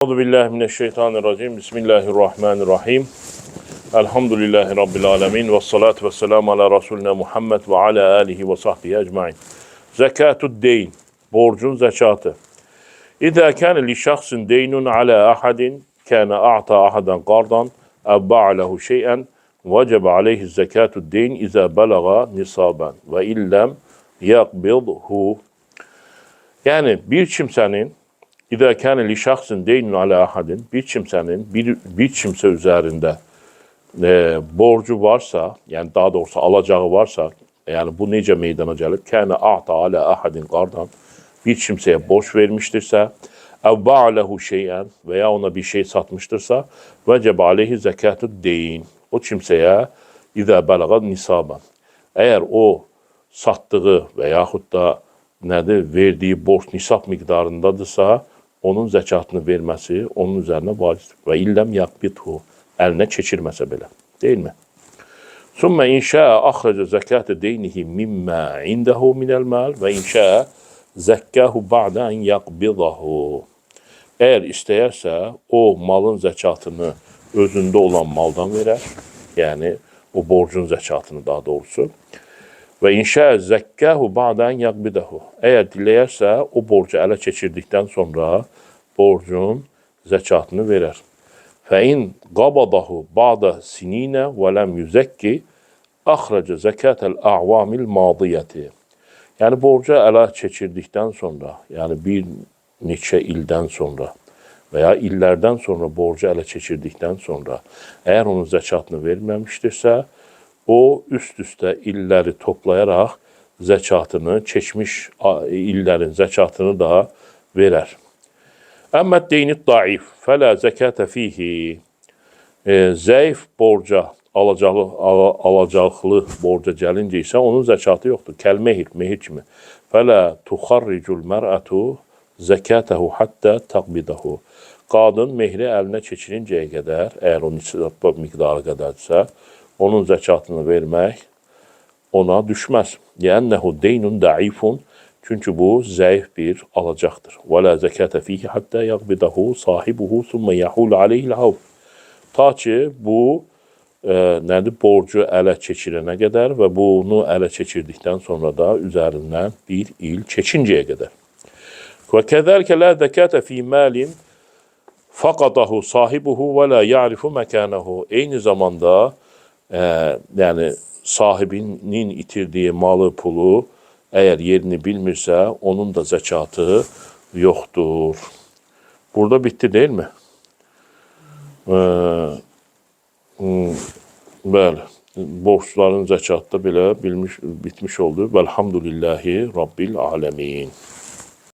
Euzubillahimineşşeytanirracim. Bismillahirrahmanirrahim. Elhamdülillahi Rabbil alemin. Ve salatu ve selamu ala Resulüne Muhammed ve ala alihi ve sahbihi ecmain. Zekatud deyn. Borcun zekatı. İzâ kâne li şahsin deynun ala ahadin kâne a'ta ahadan qardan ev ba'alehu şey'en vecebe aleyhi zekatud deyn izâ belaga nisaben ve illem yakbidhu. Yani bir kimsenin İzâ kâne li şahsin deynun alâ ahadin, bir kimsenin bir kimse üzerinde borcu varsa, yani daha doğrusu alacağı varsa, yani bu nece meydana gelir? Kâne a'ta alâ ahadin qardan, bir kimseye borç vermiştirse, ev ba'alehu şey'en veya ona bir şey satmıştırsa, vecebe aleyhi zekâtud deyn. O kimseye izâ belaga nisaben. Eğer o sattığı veyahut da verdiği borç nisap miktarındadırsa, onun zekatını verməsi onun üzerine vacibdir. Və illəm yakbidhu, eline çəkirməsə belə, değil mi? Sümmə inşəə axraca zəkatə deynihi mimmə indəhu minəl mal və inşəə zəkkəhu ba'də ən yakbidahu. Eğer istəyərsə, o malın zəkatını özündə olan maldan verər, yəni o borcun zəkatını daha doğrusu. Və inşa zəkkəhu ba'dən yakbidahu. Eğer diləyərsə, o borcu ələ keçirdikdən sonra borcun zəkatını verər. Fəin qabadahu ba'da sininə və ləm yüzəkki axraca zəkətəl a'vamil madiyyəti. Yəni borcu ələ keçirdikdən sonra, yəni bir neçə ildən sonra veya illərdən sonra borcu ələ keçirdikdən sonra eğer onun zəkatını verməmişdirsə, o üst-üste illəri toplayaraq zəkatını, keçmiş illerin zəkatını da verər. Əmmət deynid daif, fələ zəkətə fihi. Zəif borca, alacaqlı borca gəlincə isə onun zəkatı yoxdur. Kəl-mehir, mehir kimi. Fələ tuxarricul mər'ətu zəkətəhu hattə təqbidahu. Qadın mehri əlinə keçirincəyə qədər, əgər o nisab miqdarı qədərdirsə, onun zəkatını vermək ona düşməz. Yənnəhu deynun daifun, çünki bu zəif bir alacaqdır. Və la zəkətə fihi hattə yaqbidahu sahibuhu sümmə yəhul aleyhil havf. Ta ki bu borcu ələ keçirənə qədər və bunu ələ keçirdikdən sonra da üzərindən bir il keçincəyə qədər. Və kəzəlkə la zəkətə fi malin faqadahu sahibuhu və la ya'rifu məkanahu. Eyni zamanda yani sahibinin itirdiği malı, pulu eğer yerini bilmirsə, onun da zəkatı yoktur. Burada bitti değil mi? Bəli, borçların zəkatı da belə bitmiş oldu. Velhamdülillahi Rabbil alemin.